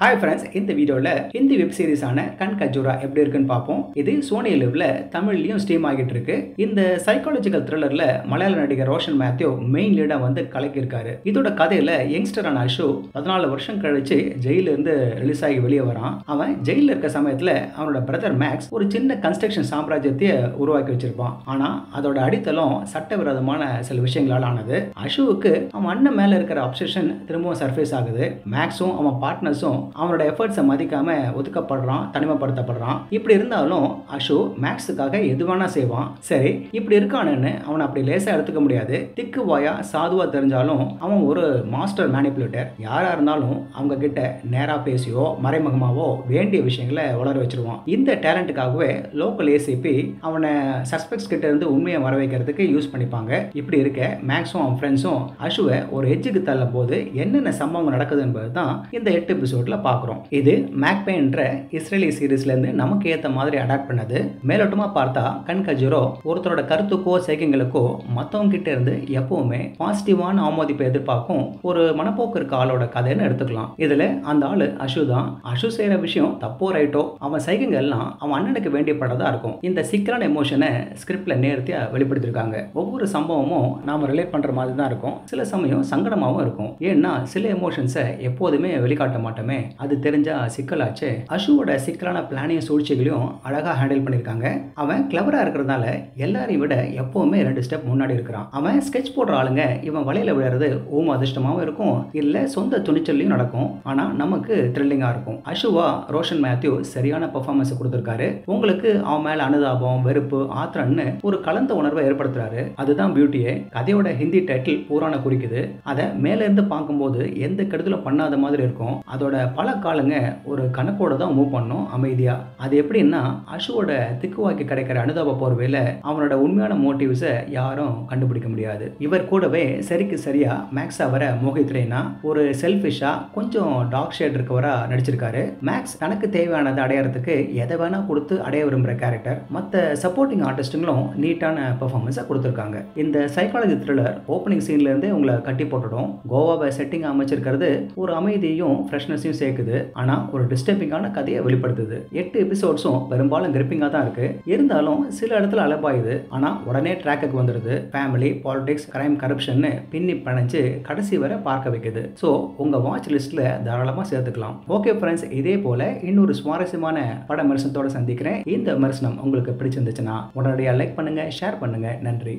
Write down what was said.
Hi friends, இந்த வீடியோல Hindi web சீரிஸான கண் கஜூரா எப்படி இருக்குன்னு பார்ப்போம். இது சோனி லிவ்ல தமிழ்லயும் ஸ்ட்ரீம் ஆகிட்டு இருக்கு. இந்த சைக்காலஜிக்கல் த்ரில்லர்ல மலையாள நடிகர் ரோஷன் மேத்யூ மெயின் லீடா வந்து கலக்கியிருக்காரு. இதோட கதையில யங்ஸ்டரான அஷு 14 வருஷம் கழிச்சு ஜெயில இருந்து ரிலீஸ் ஆகி வெளியே வரான். அவன் ஜெயில இருக்க சமயத்துல அவனோட பிரதர் மேக்ஸ் ஒரு சின்ன கன்ஸ்ட்ரக்ஷன் சாம்ராஜ்யத்தை உருவாக்கி வச்சிருப்பான். ஆனா அதோட அடித்தளம் சட்டவிரோதமான சில விஷயங்களால் ஆனது. அஷுவுக்கு அவன் அண்ணன் மேல இருக்கிற அப்சஷன் திரும்பவும் சர்ஃபேஸ் ஆகுது. மேக்ஸும் அவன் பார்ட்னர்ஸும் அவனோட எஃபர்ட்ஸை மதிக்காம ஒதுக்கப்படுறான், தனிமைப்படுத்தப்படுறான். இப்படி இருந்தாலும் அஷு மேக்ஸுக்காக எதுவானா செய்வான். சரி, இப்படி இருக்கானுன்னு அவனை அப்படி லேசா எடுத்துக்க முடியாது. திக்கு வாயா சாதுவா தெரிஞ்சாலும் அவன் ஒரு மாஸ்டர் மேனிபுலேட்டர். யாரா இருந்தாலும் அவங்க கிட்ட நேரா பேசியோ மறைமுகமாவோ வேண்டிய விஷயங்களை வளர வச்சிருவான். இந்த டேலண்ட்டுக்காகவே லோக்கல் ஏசிபி அவனை சஸ்பெக்ட்ஸ் கிட்ட இருந்து உண்மையை வர வைக்கிறதுக்கு யூஸ் பண்ணிப்பாங்க. இப்படி இருக்க மேக்ஸும் அவன் ஃப்ரெண்ட்ஸும் அஷுவை ஒரு எட்ஜுக்கு தள்ளும் போது என்னென்ன சம்பவம் நடக்குது என்பது தான் இந்த 8 எபிசோட்ல பார்க்குறோம். இது மேக்பேன்ற இஸ்ரேலி சீரீஸ்ல இருந்து நமக்கு ஏத்த மாதிரி அடாப்ட் பண்ணது. மேலோட்டமா பார்த்தா கண் கஜூரோ ஒருத்தரோட கருத்துக்கோ செய்கைகளுக்கோ மத்தவங்க கிட்ட இருந்து எப்பவுமே பாசிட்டிவான ஆமோதிப்பை எதிர்பார்க்கும் ஒரு மனப்போக்கு இருக்க ஆளோட கதைன்னு எடுத்துக்கலாம். இதுல அந்த ஆளு அஷு தான். அஷு செய்யற விஷயம் தப்போ ரைட்டோ அவன் செய்கைகள் எல்லாம் அவன் அண்ணனுக்கு வேண்டியப்படதா இருக்கும். இந்த சிக்கலான எமோஷனை ஸ்கிரிப்ட்ல நேர்த்தியா வெளிப்படுத்திருக்காங்க. ஒவ்வொரு சம்பவமும் நாம ரிலேட் பண்ற மாதிரி தான் இருக்கும். சில சமயம் சங்கடமாவும் இருக்கும். ஏன்னா சில எமோஷன்ஸை எப்போதுமே வெளிக்காட்ட மாட்டோமே, அது தெரிஞ்சா சிக்கலாச்சு. அஷுவோட சிக்கலான பிளானிங் சூழ்ச்சிகளையும் அழகா ஹேண்டில் பண்ணிருக்காங்க. அவன் கிளவரா இருக்கிறதுனால எல்லாரையும் விட எப்பவுமே 2 ஸ்டெப் முன்னாடி இருக்கிறான். அவன் ஸ்கெட்ச் போடுற ஆளுங்க இவன் வலையில விழுறது அதிர்ஷ்டமாவும் இருக்கும், இல்ல சொந்த துணிச்சல்லையும் நடக்கும். ஆனா நமக்கு த்ரில்லிங்கா இருக்கும். அஷுவா ரோஷன் மேத்யூ சரியான பெர்ஃபார்மன்ஸ் கொடுத்திருக்காரு. உங்களுக்கு அவன் மேல அனுதாபம், வெறுப்பு, ஆத்திரம்னு ஒரு கலந்த உணர்வை ஏற்படுத்துறாரு. அதுதான் பியூட்டியே. கதையோட ஹிந்தி டைட்டில் பூரான குறிக்குது. அதை மேல இருந்து பார்க்கும்போது எந்த கெடுதலும் பண்ணாத மாதிரி இருக்கும். அதோட பல காலங்க ஒரு கணக்கோட தான் மூவ் பண்ணும் அமைதியா. அது எப்படின்னா அஷுவோட திக்குவாக்கி கிடைக்கிற அனுதாப போர்வையில அவனோட உண்மையான மோட்டிவ்ஸை யாரும் கண்டுபிடிக்க முடியாது. இவர் கூடவே சரிக்கு சரியா மேக்ஸ் அவரை மோகித்ரேனா ஒரு செல்ஃபிஷா கொஞ்சம் டார்க் ஷேட் இருக்கவரா நடிச்சிருக்காரு. மேக்ஸ் தனக்கு தேவையானதை அடையறதுக்கு எதை வேணா கொடுத்து அடைய விரும்புற கேரக்டர். மற்ற சப்போர்ட்டிங் ஆர்டிஸ்டுங்களும் நீட்டான பெர்ஃபார்மன்ஸை கொடுத்துருக்காங்க. இந்த சைக்காலஜி த்ரில்லர் ஓப்பனிங் சீன்ல இருந்தே உங்களை கட்டி போட்டுடும். கோவாவை செட்டிங் அமைச்சிருக்கிறது ஒரு அமைதியையும் ஃப்ரெஷ்னஸையும் சேர்க்குது. ஆனா ஒரு டிஸ்டர்பிங்கான கதையை வெளிப்படுத்துது. 8 எபிசோட்ஸும் பெரும்பாலும் கிரிப்பிங்கா தான் இருக்கு. இருந்தாலும் சில இடத்துல அலபாயுது. ஆனா உடனே ட்ராக்குக்கு வந்துடுது. ஃபேமிலி, பாலிடிக்ஸ், கிரைம், கரப்ஷன் பின்னி பணைஞ்சு கடைசி வரை பார்க்க வைக்குது. ஸோ உங்க வாட்ச் லிஸ்ட்ல தாராளமா சேர்த்துக்கலாம். ஓகே ஃப்ரெண்ட்ஸ், இதே போல இன்னொரு சுவாரஸ்யமான பட விமர்சனத்தோட சந்திக்கிறேன். இந்த விமர்சனம் உங்களுக்கு பிடிச்சிருந்துச்சுன்னா உடனடியாக லைக் பண்ணுங்க, ஷேர் பண்ணுங்க. நன்றி.